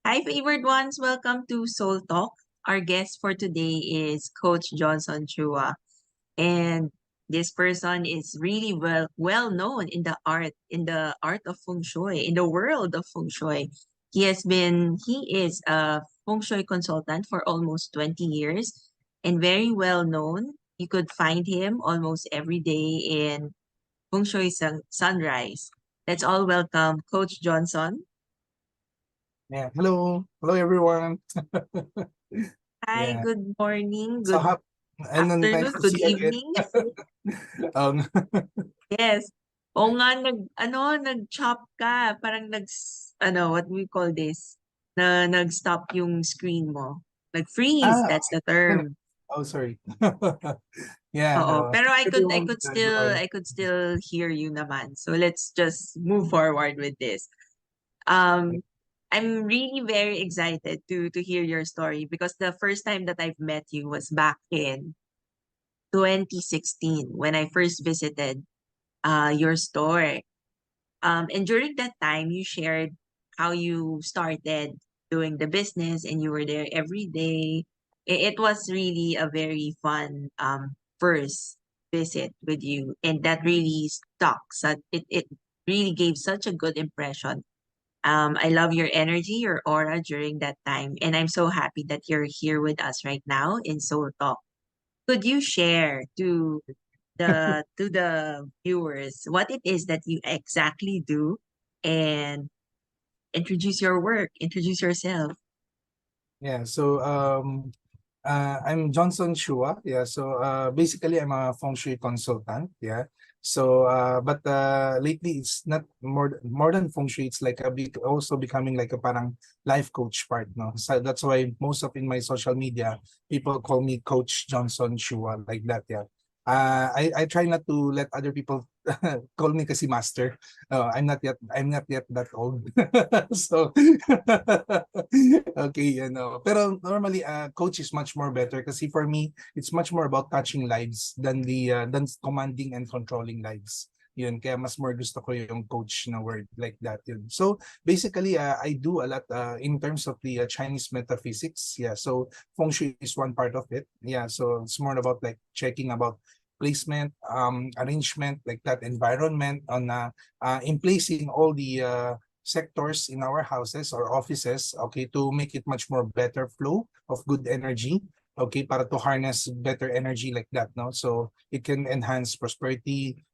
Hi, favored ones. Welcome to Soul Talk. Our guest for today is Coach Johnson Chua, and this person is really well known in the art of Feng Shui, in the world of Feng Shui. He is a Feng Shui consultant for almost 20 years and very well known. You could find him almost every day in Feng Shui Sunrise. Let's all welcome Coach Johnson. Yeah. Hello everyone. Hi, Yeah. good morning, So good and then nice afternoon, to good see you again. evening. Um, Yes. Oo nga, nag-chop ka. Parang what we call this? Nag-stop yung screen mo. Nag-freeze, that's okay. the No, no. term. Oh, sorry. Yeah, Oo, no. pero I could I Everyone, could go still on. I could still hear you naman. So let's just move forward with this. Um, I'm really very excited to hear your story because the first time that I've met you was back in 2016 when I first visited your store. And during that time, you shared how you started doing the business and you were there every day. It was really a very fun first visit with you, and that really stuck. So it really gave such a good impression. I love your energy, your aura during that time, and I'm so happy that you're here with us right now in Soul Talk. Could you share to the viewers what it is that you exactly do and introduce your work, introduce yourself. Yeah. I'm Johnson Chua. Yeah. Basically I'm a feng shui consultant. Yeah. But lately it's not more than feng shui. It's like a big also becoming like a parang life coach part. No. So that's why most of in my social media people call me Coach Johnson Chua like that. Yeah. I try not to let other people call me kasi master. I'm not yet that old. So okay, Pero normally coach is much more better kasi for me it's much more about touching lives than commanding and controlling lives. Yun, kaya mas more gusto ko yung coach na word like that yun. So basically I do a lot in terms of the Chinese metaphysics. Yeah, so feng shui is one part of it. Yeah, so it's more about like checking about placement, arrangement, like that environment on in placing all the sectors in our houses or offices, okay, to make it much more better flow of good energy, okay, para to harness better energy like that, no? So it can enhance prosperity,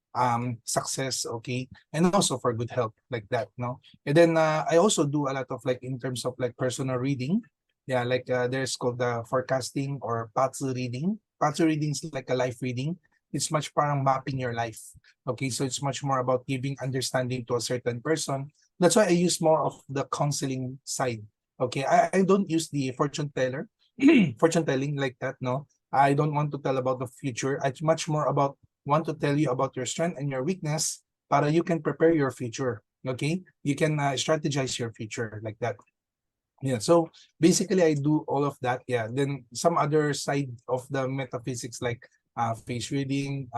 success, okay, and also for good health like that, no? And then I also do a lot of like in terms of like personal reading. Yeah, like there's called the forecasting or patsu reading. Patsu reading is like a life reading. It's much parang mapping your life. Okay, so it's much more about giving understanding to a certain person. That's why I use more of the counseling side. Okay, I don't use the fortune teller, fortune telling like that. No, I don't want to tell about the future. It's much more about want to tell you about your strength and your weakness, para you can prepare your future. Okay, you can strategize your future like that. Yeah, so basically I do all of that. Yeah, then some other side of the metaphysics like face reading,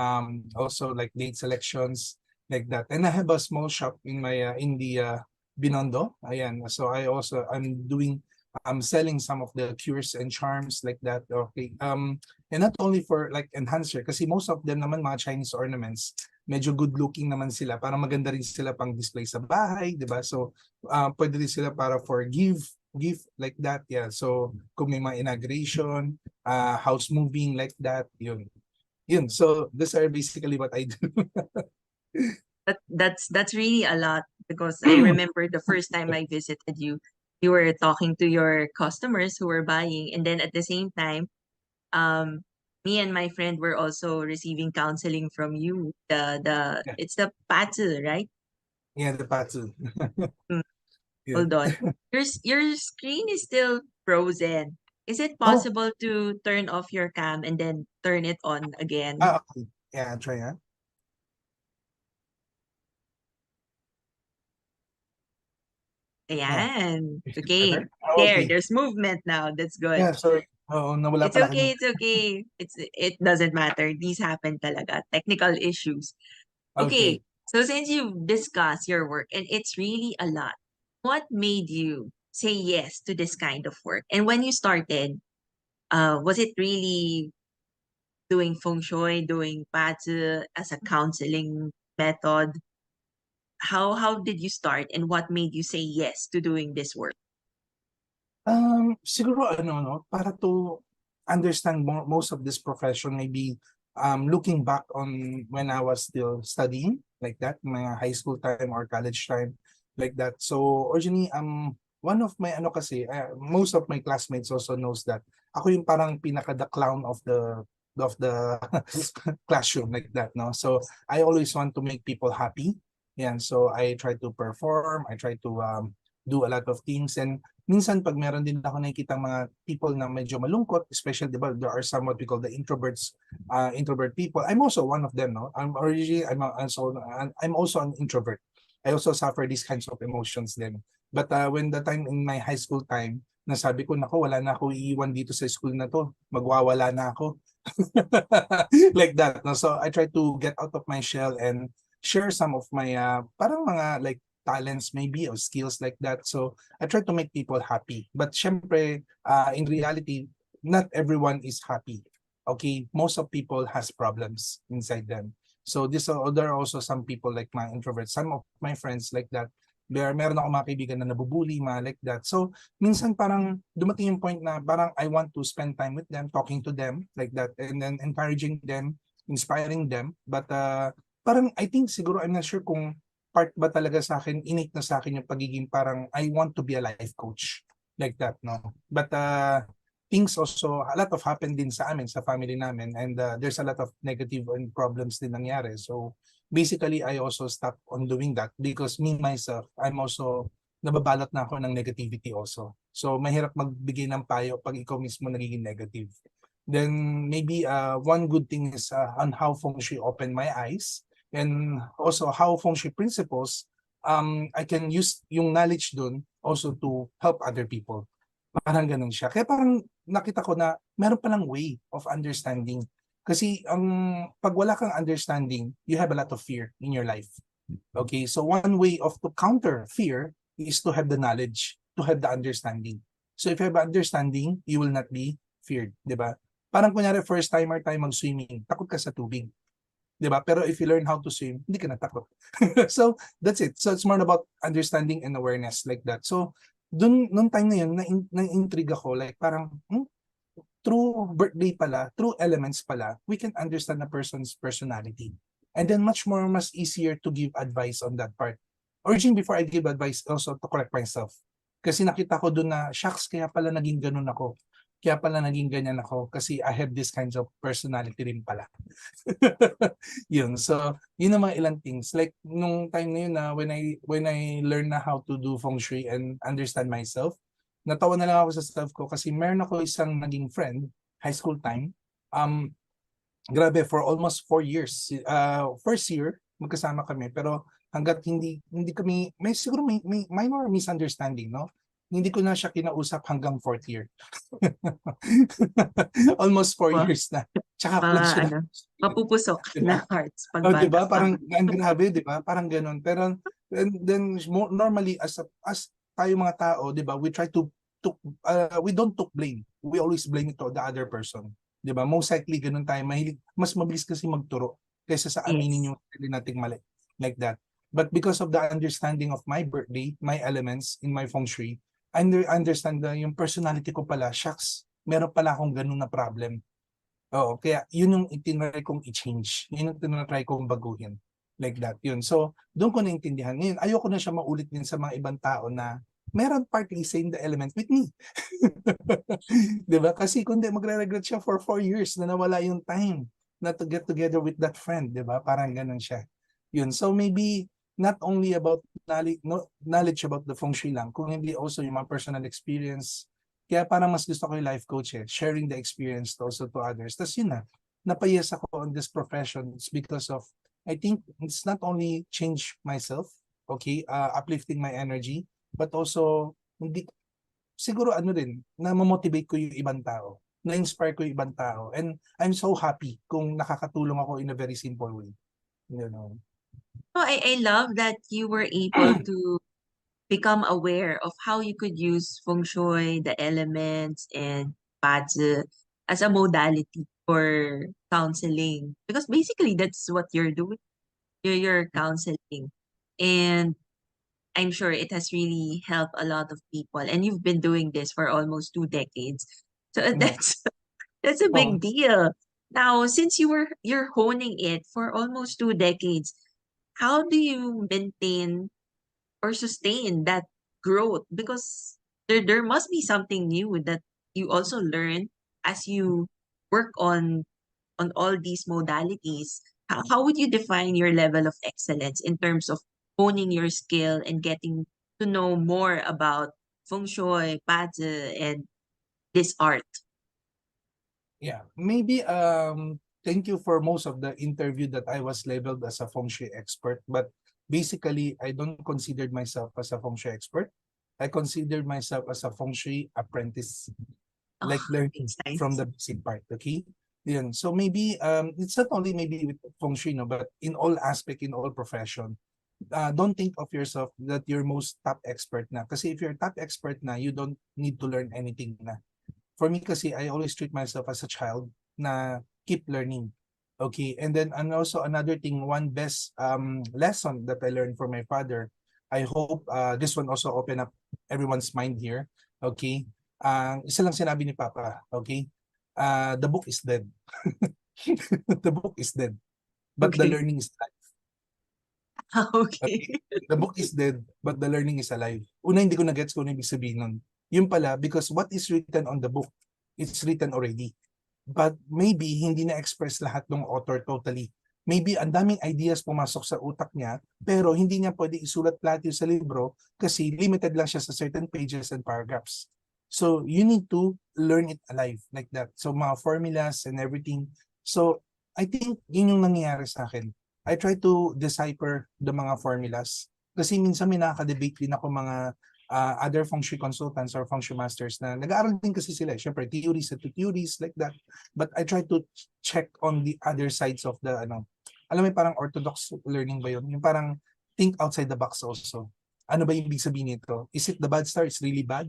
also like date selections like that. And I have a small shop in my in the Binondo. Ayan. So I'm selling some of the cures and charms like that. Okay. And not only for like enhancer kasi most of them naman mga Chinese ornaments medyo good looking naman sila para maganda rin sila pang display sa bahay, 'di ba? So pwede rin sila para for gift like that. Yeah, so kung may mga inauguration, house moving like that, yun, so these are basically what I do. That's really a lot because I remember the first time I visited you, you were talking to your customers who were buying, and then at the same time, um, me and my friend were also receiving counseling from you. The Yeah, it's the patsu, right? yeah, the patsu. Mm, Yeah. hold on. Your screen is still frozen. Is it Oh, possible to turn off your cam and then turn it on again? okay. Yeah, try Ayan. better. Okay. Oh, There, okay. there's movement now. That's good. Yeah, sorry. Oo, nawala It's pala kanina. okay, it's okay. It doesn't matter. These happen talaga. Technical issues. Okay. Okay. So since you've discussed your work and it's really a lot, what made you say yes to this kind of work? And when you started, was it really doing Feng Shui, doing 𝐓𝐴ZH as a counseling method? How did you start and what made you say yes to doing this work? Siguro ano 'no, para to understand most of this profession, maybe, looking back on when I was still studying, like that, mga high school time or college time, like that. So, originally, one of my ano kasi, most of my classmates also knows that ako yung parang pinaka the clown of the classroom, like that, 'no. So, I always want to make people happy, yan. So, I try to perform, I try to, do a lot of things, and minsan pag meron din ako nakikitang mga people na medyo malungkot, especially, 'di ba, there are some what we call the introverts, introvert people. I'm also one of them, no? I'm also an introvert. I also suffer these kinds of emotions then. But when the time in my high school time, nasabi ko, nako, wala na ako iiwan dito sa school na to. Magwawala na ako. Like that, no? So I try to get out of my shell and share some of my parang mga like talents maybe or skills, like that. So I try to make people happy. But syempre, in reality, not everyone is happy. Okay, most of people has problems inside them. So there are also some people like my introverts. Some of my friends like that. Meron ako mga kaibigan na nabubuli, mga like that. So minsan parang dumating yung point na parang I want to spend time with them, talking to them, like that, and then encouraging them, inspiring them. But parang I think siguro, I'm not sure kung part ba talaga sa akin, innate na sa akin yung pagiging parang I want to be a life coach, like that, no? But things also, a lot of happened din sa amin, sa family namin, and there's a lot of negative and problems din nangyari. So basically, I also stopped on doing that because me, myself, I'm also, nababalot na ako ng negativity also. So mahirap magbigay ng payo pag ikaw mismo nagiging negative. Then maybe one good thing is on how Feng Shui opened my eyes, and also how Feng Shui principles, I can use yung knowledge dun also to help other people. Parang ganun siya. Kaya parang nakita ko na meron palang way of understanding. Kasi pag wala kang understanding, you have a lot of fear in your life. Okay, so one way of to counter fear is to have the knowledge, to have the understanding. So if you have understanding, you will not be feared, di ba? Parang kunyari first timer tayo mag-swimming, takot ka sa tubig. 'Di ba? Pero if you learn how to swim, hindi ka natakot. So that's it. So it's more about understanding and awareness, like that. So nung time na yun, na-intrigue ako, like parang through birthday pala, through elements pala, we can understand a person's personality. And then mas easier to give advice on that part. Origin, before I give advice, also to correct myself. Kasi nakita ko doon na, shucks, kaya pala naging ganun ako. Kaya pala naging ganyan ako kasi I have this kinds of personality rin pala. Yun. So, yun ang mga ilang things. Like, nung time na yun na when I learn na how to do Feng Shui and understand myself, natawa na lang ako sa self ko kasi meron ako isang naging friend, high school time. Grabe, for almost 4 years. First year, magkasama kami, pero hanggat hindi kami, siguro may minor misunderstanding, no? Hindi ko na siya kinausap hanggang 4th year. Almost 4 Wow. years na. Tsaka ko lang siya Ano, mapupusok diba? na hearts pag Oh, 'di ba? bata pa. Parang ang grabe, 'di ba? Parang ganoon. Pero then normally as tayo mga tao, 'di ba? We try to we don't took blame. We always blame it to the other person. 'Di ba? Most likely ganoon tayo. Mahilig, mas mabilis kasi magturo kaysa sa aminin Yes. yung sarili nating mali, like that. But because of the understanding of my birthday, my elements in my feng shui, I understand na yung personality ko pala, shucks, meron pala akong ganun na problem. Oo, kaya yun yung itinry kong i-change. Yun yung tinatry kong baguhin. Like that, yun. So, doon ko naintindihan. Ngayon, ayoko na siya maulit din sa mga ibang tao na meron partly same the element with me. Diba? Kasi kundi magre-regret siya for 4 years na nawala yung time na to get together with that friend. Diba? Parang ganun siya. Yun. So, maybe not only about knowledge about the feng shui lang, kung hindi also yung mga personal experience. Kaya parang mas gusto ko yung life coach sharing the experience also to others. Tapos yun na, napayas ako on this profession. It's because of, I think it's not only change myself, okay, uplifting my energy, but also, hindi, siguro ano din, na mamotivate ko yung ibang tao, na-inspire ko yung ibang tao. And I'm so happy kung nakakatulong ako in a very simple way. You know. Oh, I love that you were able to become aware of how you could use Feng Shui, the elements, and 𝐲 as a modality for counseling. Because basically, that's what you're doing. You're counseling. And I'm sure it has really helped a lot of people. And you've been doing this for almost 2 decades. So Yeah. that's a Oh, big deal. Now, since you're honing it for almost 2 decades, how do you maintain or sustain that growth? Because there must be something new that you also learn as you work on all these modalities. How would you define your level of excellence in terms of honing your skill and getting to know more about feng shui, 𝐲, and this art? yeah. Maybe thank you for most of the interview that I was labeled as a feng shui expert, but basically I don't consider myself as a feng shui expert. I consider myself as a feng shui apprentice, Oh, like learning it's from nice. the basic part, okay? Yan. So maybe it's not only maybe with feng shui, no, but in all aspect, in all profession. Don't think of yourself that you're most top expert na. Kasi if you're top expert na, you don't need to learn anything na. For me kasi, I always treat myself as a child na keep learning. Okay, and also another thing, one best lesson that I learned from my father, I hope this one also open up everyone's mind here. Okay, isa lang sinabi ni Papa, okay, the book is dead. The book is dead, but the Okay. learning is alive. Okay. Okay, the book is dead, but the learning is alive. Una, hindi ko na-gets kung ano ibig sabihin nun. Yun pala, because what is written on the book, it's written already. But maybe hindi na-express lahat ng author totally. Maybe ang daming ideas pumasok sa utak niya, pero hindi niya pwede isulat lahat yun sa libro kasi limited lang siya sa certain pages and paragraphs. So you need to learn it alive like that. So mga formulas and everything. So I think yun yung nangyayari sa akin. I try to decipher the mga formulas. Kasi minsan may nakaka-debate din ako mga other feng shui consultants or feng shui masters na nag-aaral din kasi sila. Siyempre, theories and theories like that. But I try to check on the other sides of the, alam mo parang orthodox learning ba yun? Yung parang think outside the box also. Ano ba yung ibig sabihin nito? Is it the bad star is really bad?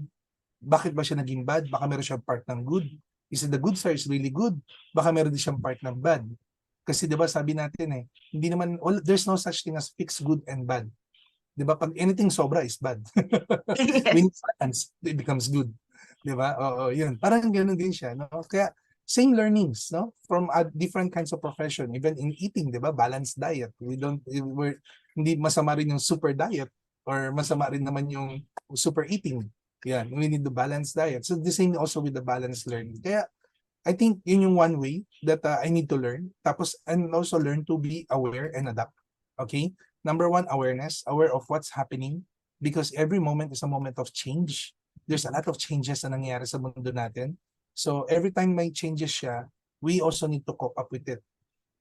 Bakit ba siya naging bad? Baka meron siyang part ng good. Is it the good star is really good? Baka meron din siyang part ng bad. Kasi 'di ba sabi natin hindi naman there's no such thing as fixed good and bad. 'Di ba? Pag anything sobra is bad. Yes. When it's balance, it becomes good. 'Di ba? Oo, 'yun. Parang ganoon din siya, no? Kaya same learnings, no? From different kinds of profession, even in eating, 'di ba? Balanced diet. We're hindi masama rin yung super diet or masama rin naman yung super eating. Yan, we need the balanced diet. So the same also with the balanced learning. Kaya I think yun yung one way that I need to learn. Tapos, and also learn to be aware and adapt. Okay? Number one, awareness. Aware of what's happening. Because every moment is a moment of change. There's a lot of changes na nangyayari sa mundo natin. So, every time may changes siya, we also need to cope up with it.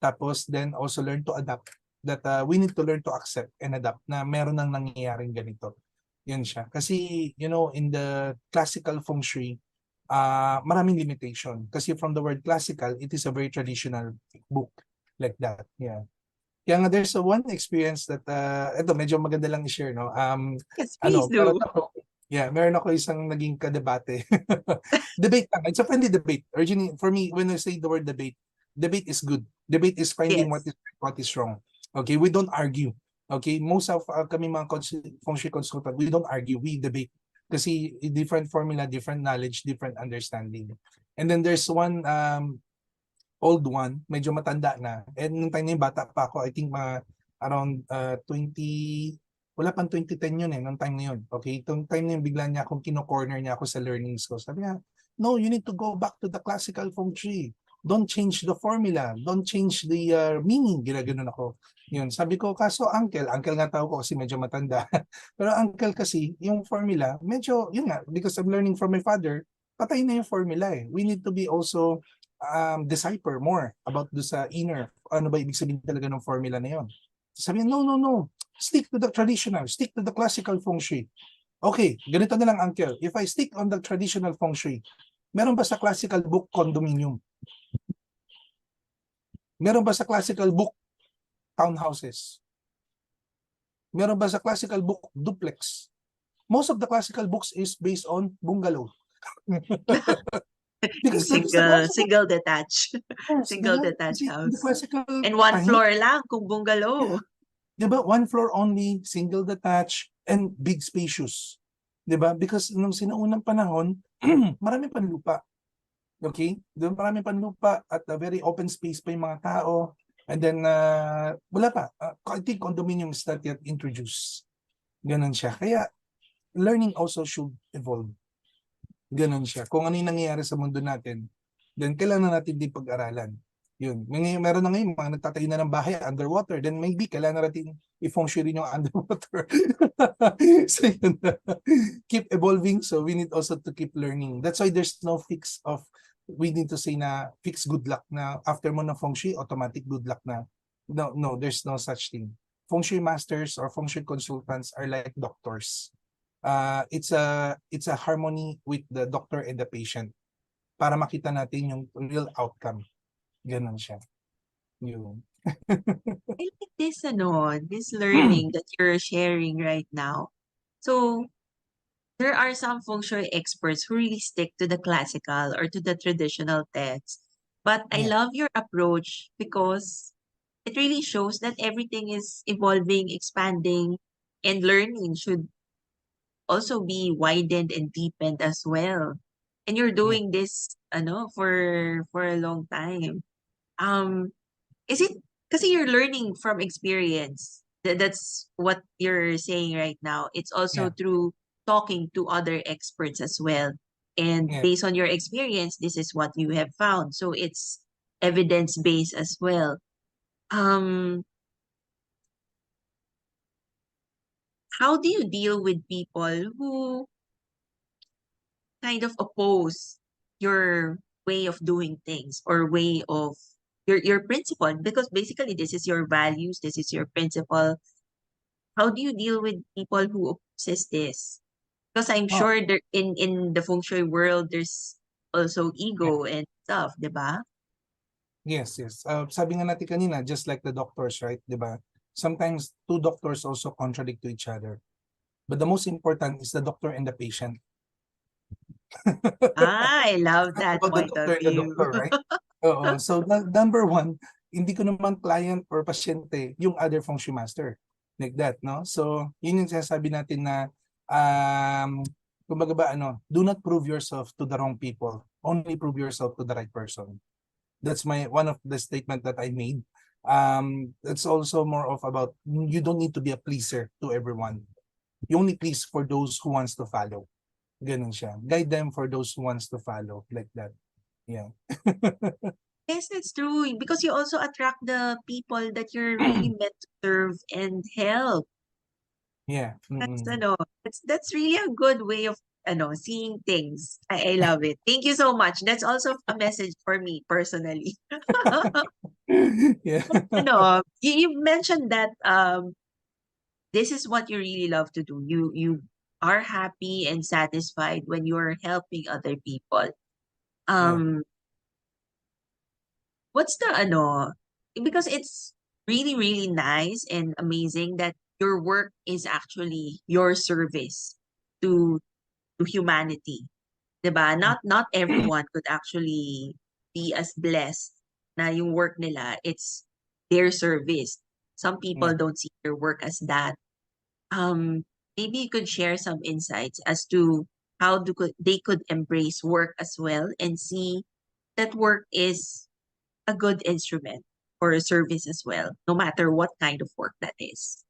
Tapos, then also learn to adapt. That we need to learn to accept and adapt na meron nang nangyayaring ganito. Yun siya. Kasi, in the classical feng shui, maraming limitation. Kasi from the word classical, it is a very traditional book like that. Yeah. Kaya nga there's one experience that, ito medyo maganda lang i-share, no? Yes, please Meron do. ako, yeah, meron ako isang naging kadebate. Debate lang. It's a friendly debate. Originally, for me, when I say the word debate, debate is good. Debate is finding what Yes. is right, what is wrong. Okay, we don't argue. Okay, most of kami mga feng shui consultant, we don't argue, we debate. Kasi different formula, different knowledge, different understanding. And then there's one old one, medyo matanda na. And nung time na yung bata pa ako, I think mga around 20, wala pang 2010 yun nung time na yun. Okay, itong time na yun, bigla niya akong kino-corner niya ako sa learnings ko. Sabi niya, no, you need to go back to the classical feng shui. Don't change the formula. Don't change the meaning. Ginaganon ako. Yun. Sabi ko, kaso uncle nga tawag ko kasi medyo matanda. Pero uncle kasi, yung formula, medyo, yun nga, because I'm learning from my father, patay na yung formula eh. We need to be also decipher more about do sa inner, ano ba ibig sabihin talaga ng formula na yun. Sabi niya, no, no, no. Stick to the traditional. Stick to the classical feng shui. Okay, ganito na lang, uncle. If I stick on the traditional feng shui, meron ba sa classical book condominium? Meron ba sa classical book townhouses? Meron ba sa classical book duplex? most of the classical books is based on bungalow. Yung Because that is the classical, single detached, yes, single detached kasi in the house. classical And one time, floor lang kung bungalow. yeah, di ba, one floor only, single detached, and big spacious. Di ba? Because nung sinaunang panahon, marami pang lupa. Okay? Doon marami pang lupa at a very open space pa yung mga tao. And then, wala pa. I think condominium is not yet introduced. Ganon siya. Kaya, learning also should evolve. Ganon siya. Kung ano yung nangyayari sa mundo natin, then kailangan natin din pag-aralan. Yun. Meron na ngayon mga nagtatayo na ng bahay underwater, then maybe kailangan natin i-feng shui rin yung underwater. So yun. Keep evolving, so we need also to keep learning. That's why there's no fix of, we need to say na fix good luck na after mo na feng shui, automatic good luck na. No, there's no such thing. Feng shui masters or feng shui consultants are like doctors. It's a harmony with the doctor and the patient para makita natin yung real outcome. Ganon siya. Yun. I like this learning that you're sharing right now. So, there are some feng shui experts who really stick to the classical or to the traditional texts. But I Yeah. love your approach because it really shows that everything is evolving, expanding, and learning should also be widened and deepened as well. And you're Yeah. doing this, for a long time. Um, is it because you're learning from experience? That's what you're saying right now. It's also Yeah. through talking to other experts as well. And Yeah. based on your experience, this is what you have found. So it's evidence based as well. Um, how do you deal with people who kind of oppose your way of doing things or way of your principle? Because basically this is your values, this is your principle. How do you deal with people who opposes this? Because I'm Oh, sure there in the feng shui world there's also yeah. ego and stuff, 'di ba? Yes, yes. Sabi nga natin kanina, just like the doctors, right? Di ba? Sometimes two doctors also contradict to each other. But the most important is the doctor and the patient. Ah, I love Not that about the point of doctor and the view. doctor, right? Oo. So, number one, hindi ko naman client or pasyente yung other feng shui master. Like that, no? So, yun yung sinasabi natin na, kumbaga ba, do not prove yourself to the wrong people. Only prove yourself to the right person. That's one of the statement that I made. It's also more of about, you don't need to be a pleaser to everyone. You only please for those who wants to follow. Ganun siya. Guide them for those who wants to follow. Like that. Yeah. Yes, that's true. Because you also attract the people that you're really meant to serve and help. Yeah. That's Mm-mm. that's really a good way of seeing things. I love it. Thank you so much. That's also a message for me personally. Yeah. You mentioned that this is what you really love to do. You are happy and satisfied when you're helping other people. Yeah. Um what's the because it's really really nice and amazing that your work is actually your service to humanity. 'Di ba? Not everyone could actually be as blessed na yung work nila, it's their service. Some people Yeah. don't see their work as that. Um, Maybe you could share some insights as to how they could embrace work as well and see that work is a good instrument for a service as well, no matter what kind of work that is.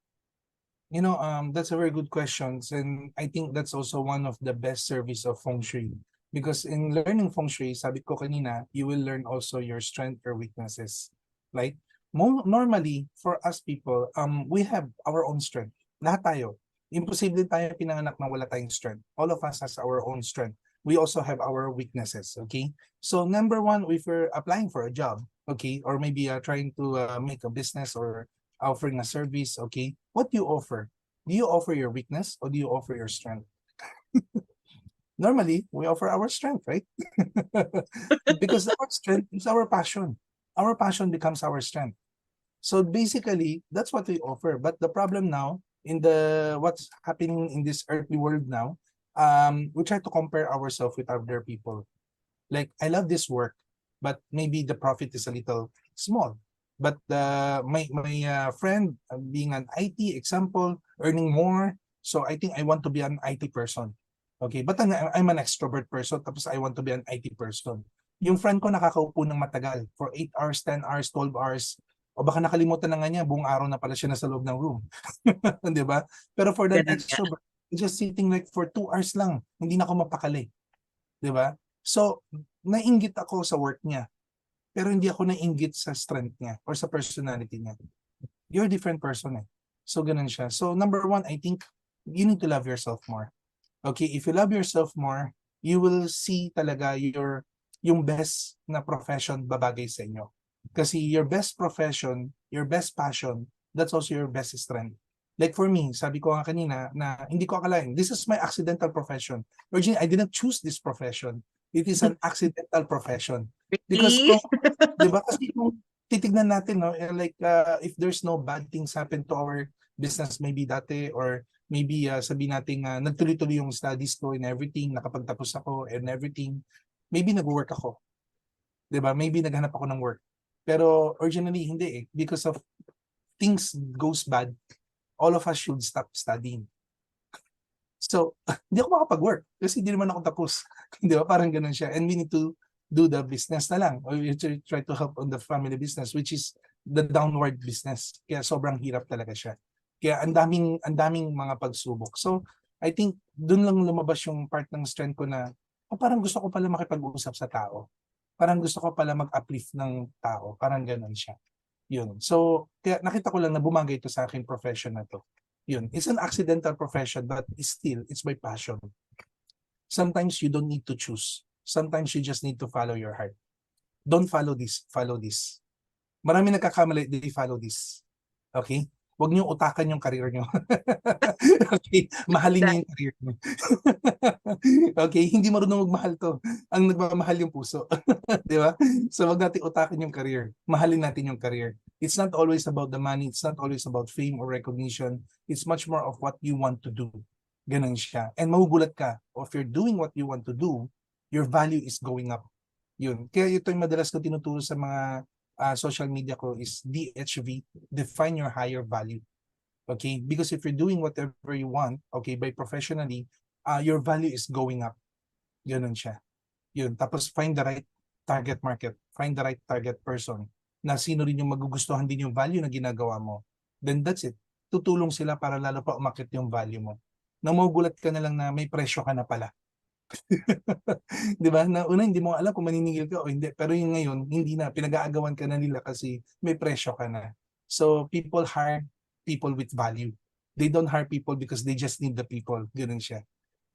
That's a very good question. And I think that's also one of the best service of Feng Shui. Because in learning Feng Shui, sabi ko kanina, you will learn also your strength or weaknesses. Like, normally, for us people, we have our own strength. Lahat tayo. Imposible tayo pinanganak na wala tayong strength. All of us has our own strength. We also have our weaknesses, okay? So, number one, if we're applying for a job, okay, or maybe trying to make a business or offering a service, okay, what do you offer? Do you offer your weakness or do you offer your strength? Normally, we offer our strength, right? Because our strength is our passion. Our passion becomes our strength. So basically, that's what we offer. But the problem now, in the what's happening in this earthly world now, we try to compare ourselves with other people. Like, I love this work, but maybe the profit is a little small. But my friend, being an IT example, earning more, so I think I want to be an IT person. Okay, but I'm an extrovert person, tapos I want to be an IT person. Yung friend ko nakakaupo ng matagal for 8 hours, 10 hours, 12 hours, o baka nakalimutan na nga niya, buong araw na pala siya nasa loob ng room. Di ba? Pero for that Ganun nga. extrovert, just sitting like for 2 hours lang, hindi na ako mapakali. Di ba? So, nainggit ako sa work niya, pero hindi ako nainggit sa strength niya or sa personality niya. You're a different person eh. So, ganun siya. So, number one, I think you need to love yourself more. Okay, if you love yourself more, you will see talaga yung best na profession babagay sa inyo. Kasi your best profession, your best passion, that's also your best strength. Like for me, sabi ko nga kanina na hindi ko akalain, this is my accidental profession. Originally, I didn't choose this profession. It is an accidental profession. Because Really? kung, di ba, kasi kung titignan natin, no, like if there's no bad things happen to our business maybe dati, or maybe sabihin natin nagtuloy-tuloy yung studies ko and everything, nakapagtapos ako and everything, maybe nag-work ako. 'Di ba? Maybe naghanap ako ng work. Pero originally hindi eh, because of things goes bad, all of us should stop studying. So, hindi ako makapag-work kasi hindi naman ako tapos. 'Di ba? Parang ganun siya. And we need to do the business na lang, or we try to help on the family business, which is the downward business. Kaya sobrang hirap talaga siya. Kaya ang daming mga pagsubok. So, I think doon lang lumabas yung part ng strength ko na parang gusto ko pala makipag-usap sa tao. Parang gusto ko pala mag-uplift ng tao. Parang ganun siya. Yun. So, kaya nakita ko lang na bumagay ito sa aking profession na to. Yun. It's an accidental profession, but still, it's my passion. Sometimes you don't need to choose. Sometimes you just need to follow your heart. Don't follow this, follow this. Marami nagkakamali, they follow this. Okay? Huwag niyo utakan yung career niyo. Okay? Mahalin niyo yung career niyo. Okay? Hindi marunong magmahal to. Ang nagmamahal yung puso. Di ba? So wag natin utakan yung career. Mahalin natin yung career. It's not always about the money. It's not always about fame or recognition. It's much more of what you want to do. Ganun siya. And magugulat ka. If you're doing what you want to do, your value is going up. Yun. Kaya ito yung madalas ko tinuturo sa mga social media ko is DHV, define your higher value. Okay? Because if you're doing whatever you want, okay, by professionally, your value is going up. Ganun siya. Yun. Tapos find the right target market. Find the right target person na sino rin yung magugustuhan din yung value na ginagawa mo. Then that's it. Tutulong sila para lalo pa umakit yung value mo. Nang magugulat ka na lang na may presyo ka na pala. Di ba? Na una, hindi mo alam kung maniningil ka o hindi. Pero yung ngayon, hindi na. Pinag-aagawan ka na nila kasi may presyo ka na. So, people hire people with value. They don't hire people because they just need the people. Ganun siya.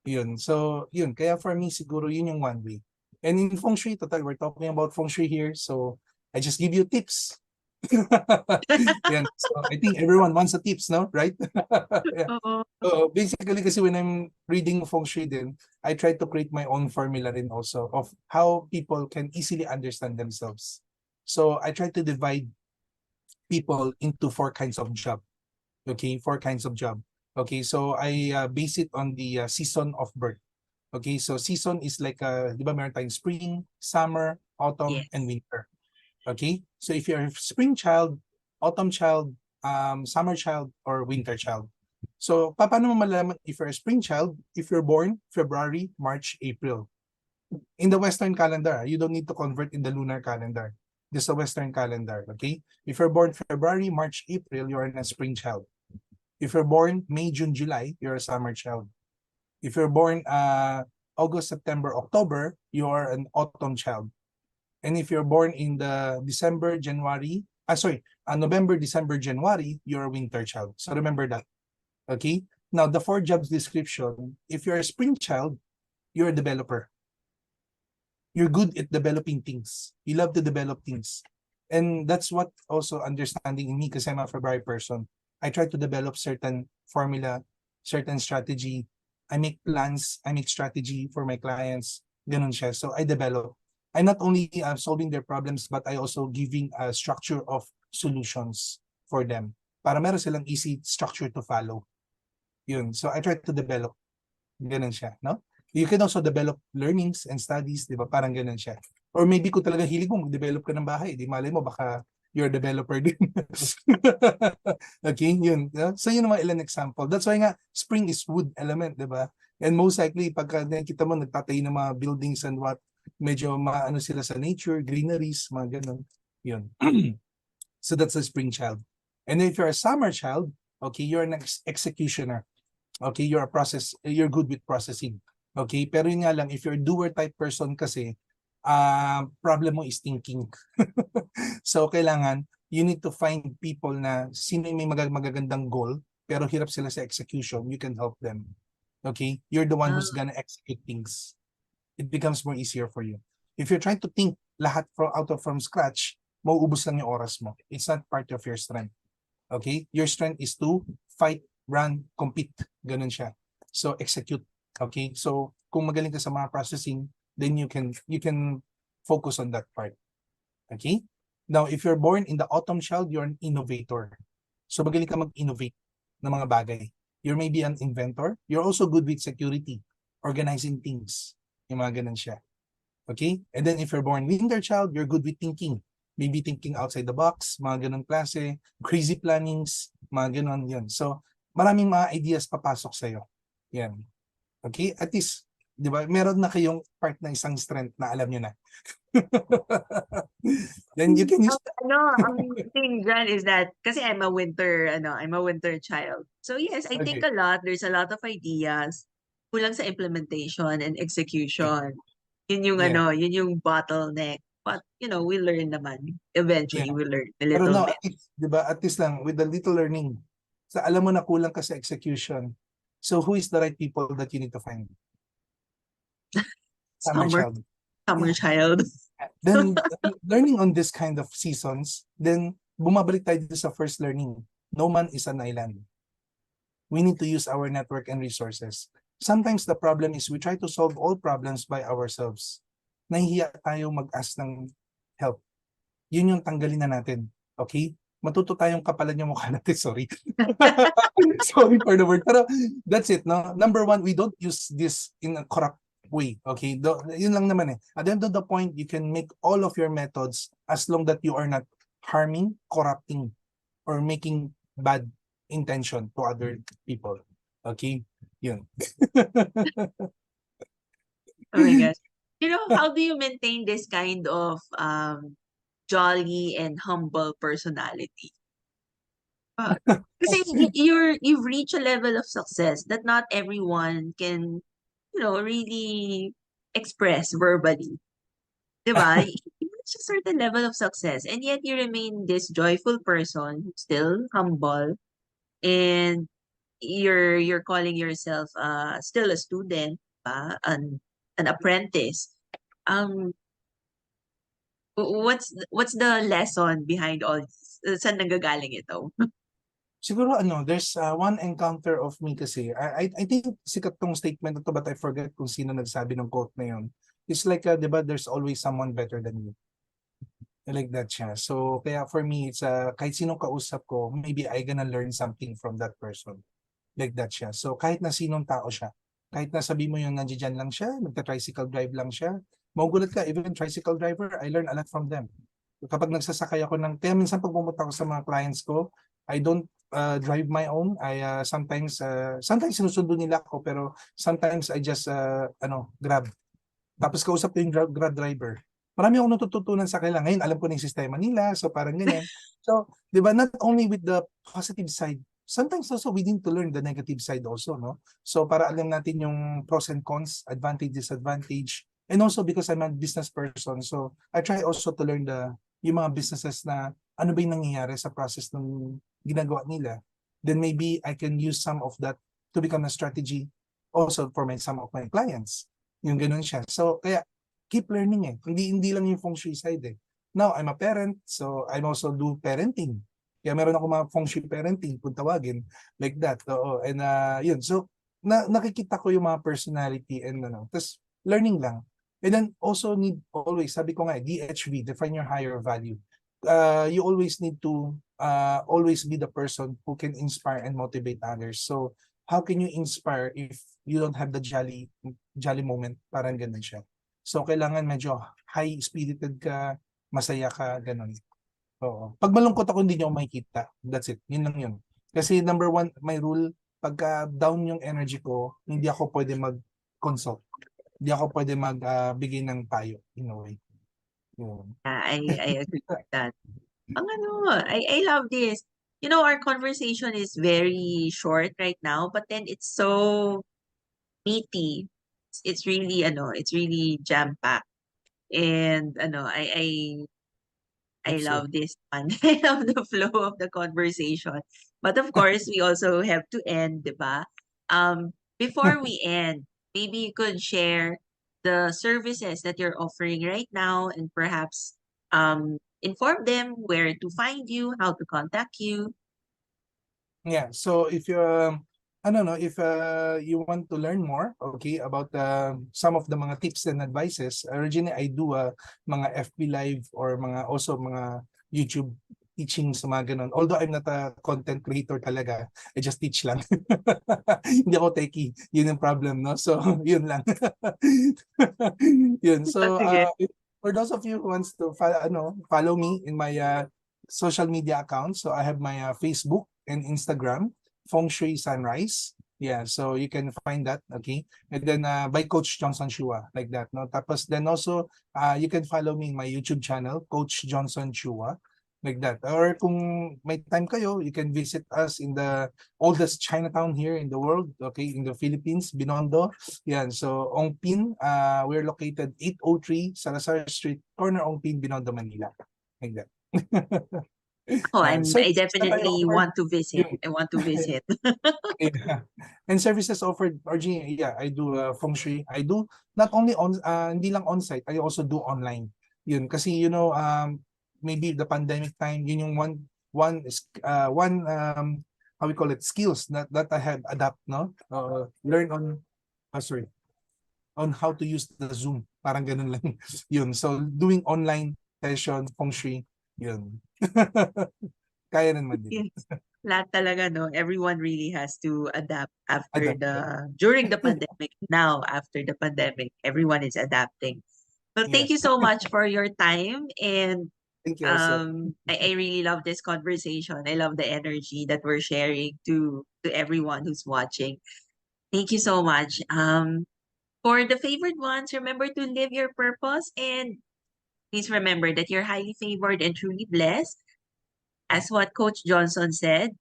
Yun. So, yun. Kaya for me, siguro yun yung one way. And in Feng Shui, total, we're talking about Feng Shui here. So, I just give you tips. Yan. So, I think everyone wants a tips, no? Right? Yeah. Oo. So, basically, kasi when I'm reading Feng Shui din, I try to create my own formula rin also of how people can easily understand themselves. So, I try to divide people into 4 kinds of job. Okay, 4 kinds of job. Okay, so I base it on the season of birth. Okay, so season is like, di ba meron tayong spring, summer, autumn, Yes. and winter. Okay, so if you're a spring child, autumn child, summer child, or winter child. So, paano mo malalaman if you're a spring child, if you're born February, March, April? In the Western calendar, you don't need to convert in the lunar calendar. This is the Western calendar, okay? If you're born February, March, April, you're a spring child. If you're born May, June, July, you're a summer child. If you're born August, September, October, you are an autumn child. And if you're born in the November, December, January, you're a winter child. So remember that. Okay? Now, the 4 jobs description, if you're a spring child, you're a developer. You're good at developing things. You love to develop things. And that's what also understanding in me, because I'm a February person. I try to develop certain formula, certain strategy. I make plans, I make strategy for my clients. Ganun siya. So I develop. I'm not only solving their problems, but I also giving a structure of solutions for them. Para meron silang easy structure to follow. Yun. So I try to develop. Ganun siya, no? You can also develop learnings and studies, di ba? Parang ganun siya. Or maybe kung talaga hilig mo, mag-develop ka ng bahay. Di malay mo, baka you're a developer din. Okay, yun. So yun ang mga ilan example. That's why nga, spring is wood element, di ba? And most likely, pagka nakikita mo, nagtatay ng mga buildings and what, medyo maano sila sa nature, greeneries, mga ganun. Yun. So that's a spring child. And if you're a summer child, okay, you're an executioner. Okay, you're good with processing. Okay, pero yun nga lang, if you're a doer type person kasi, problem mo is thinking. So kailangan, you need to find people na sino yung may magagandang goal, pero hirap sila sa execution, you can help them. Okay, you're the one who's gonna execute things. It becomes more easier for you. If you're trying to think lahat from scratch, mauubos lang yung oras mo. It's not part of your strength. Okay, your strength is to fight, run, compete. Ganun siya. So execute. Okay? So kung magaling ka sa mga processing, then you can focus on that part. Okay? Now, if you're born in the autumn child, you're an innovator. So magaling ka mag-innovate ng mga bagay. You may be an inventor. You're also good with security, organizing things. Yung mga ganun siya. Okay? And then if you're born winter child, you're good with thinking. Maybe thinking outside the box, mga ganun klase, crazy plannings, mga ganun yun. So, maraming mga ideas papasok sa'yo. Yan. Okay? At least, di ba, meron na kayong part na isang strength na alam nyo na. Then you can use Ang thing dyan is that, kasi I'm a winter child. So yes, I think okay. a lot, there's a lot of ideas, kulang sa implementation and execution. Yun yung Yeah. yun yung bottleneck. But, we learn naman. Eventually, Yeah. we learn a Pero little no, bit. at least, di ba, at least lang, with the little learning, sa alam mo na kulang ka sa execution. So who is the right people that you need to find? Summer Summer, child. summer Yeah. child. Then learning on this kind of seasons, then bumabalik tayo dito sa first learning. No man is an island. We need to use our network and resources. Sometimes the problem is we try to solve all problems by ourselves. Nahihiya tayo mag-ask ng help. Yun yung tanggalin na natin. Okay? Matuto tayong kapalan yung mukha natin. Sorry. Sorry for the word. Pero that's it, no? Number one, we don't use this in a corrupt way. Okay? Yun lang naman eh. At the end of the point, you can make all of your methods as long that you are not harming, corrupting, or making bad intention to other people. Okay? Yun. Oh my gosh. How do you maintain this kind of jolly and humble personality? Kasi you've reached a level of success that not everyone can, really express verbally. Diba? You reach a certain level of success and yet you remain this joyful person, still humble, and you're calling yourself still a student, an apprentice. Um, what's the lesson behind all this? Saan nanggagaling ito? Siguro there's one encounter of me kasi. I think sikat tong statement na to but I forget kung sino nagsabi ng quote na yun. It's like, di ba, there's always someone better than you. I like that siya. So, kaya for me, it's kahit sinong kausap ko, maybe I gonna learn something from that person. Like that siya. So, kahit na sinong tao siya, kahit na sabi mo yung nandiyan lang siya, nagta-tricycle drive lang siya, magugulat ka, even tricycle driver, I learn a lot from them. Kapag nagsasakay ako kaya minsan pag pumunta ako sa mga clients ko, I don't drive my own. I sometimes sinusundo nila ako, pero sometimes I just grab. Tapos kausap ko yung grab driver. Marami akong natututunan sa kanila. Ngayon, alam ko na yung sistema nila. So, parang ganyan. So, di ba, not only with the positive side, sometimes also we need to learn the negative side also, no? So, para alam natin yung pros and cons, advantage, disadvantage. And also because I'm a business person, so I try also to learn yung mga businesses na ano ba yung nangyayari sa process ng ginagawa nila. Then maybe I can use some of that to become a strategy also for some of my clients. Yung ganun siya. So, kaya, keep learning eh. Hindi lang yung Feng Shui side eh. Now, I'm a parent, so I'm also do parenting. Kaya meron ako mga Feng Shui parenting, kung tawagin, like that. Oo. And yun. So, nakikita ko yung mga personality and tapos learning lang. And then also need always, sabi ko nga, DHV, define your higher value. You always need to always be the person who can inspire and motivate others. So, how can you inspire if you don't have the jolly moment? Parang ganun siya. So, kailangan medyo high-spirited ka, masaya ka, ganun. Oo. Pag malungkot ako, hindi niyo ako makikita. That's it. Yun lang yun. Kasi number one, my rule, pagka down yung energy ko, hindi ako pwede mag-consult. Hindi ako pwede magbigay ng payo, in a way. Yun. I agree with that. Ang ano, I love this. You know, our conversation is very short right now, but then it's so meaty. It's really it's really jam-packed. And I Hope so. love this one. I love the flow of the conversation. But of course, we also have to end, di ba? Before we end, maybe you could share the services that you're offering right now and perhaps inform them where to find you, how to contact you. Yeah, so if you I don't know if you want to learn more, okay, about some of the mga tips and advices. Originally, I do mga FB live or mga YouTube teachings, mga ganun. Although I'm not a content creator talaga, I just teach lang. Hindi ako techie. Yun yung problem, no? So, yun lang. Yun. So, Sige. for those of you who wants to follow me in my social media accounts, so I have my Facebook and Instagram, Feng Shui Sunrise. Yeah, so you can find that, okay? And then by Coach Johnson Chua, like that, no? Tapos then also, you can follow me in my YouTube channel, Coach Johnson Chua, like that. Or kung may time kayo, you can visit us in the oldest Chinatown here in the world, okay? In the Philippines, Binondo. Yeah, so Ongpin, we're located 803 Salazar Street, corner Ongpin, Binondo, Manila. Like that. Oh, And I services that I definitely offer, want to visit. yun. I want to visit. Yeah. And services offered, RG, yeah, I do Feng Shui. I do not only hindi lang on-site, I also do online. Yun, kasi maybe the pandemic time, yun yung one how we call it, skills that I have adapt, no? Learn on, sorry, on how to use the Zoom. Parang ganun lang. Yun. So, doing online session, Feng Shui, yun. Kaya naman din. Yes. Lahat talaga, no? Everyone really has to adapt after Adapt. Yeah. during the pandemic. Now, after the pandemic, everyone is adapting. Well, thank Yes. you so much for your time. And Thank you also. I really love this conversation. I love the energy that we're sharing to everyone who's watching. Thank you so much. For the favored ones, remember to live your purpose and please remember that you're highly favored and truly blessed. As what Coach Johnson said,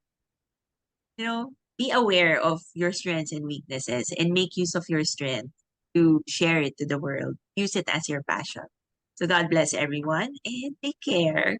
be aware of your strengths and weaknesses and make use of your strength to share it to the world. Use it as your passion. So God bless everyone and take care.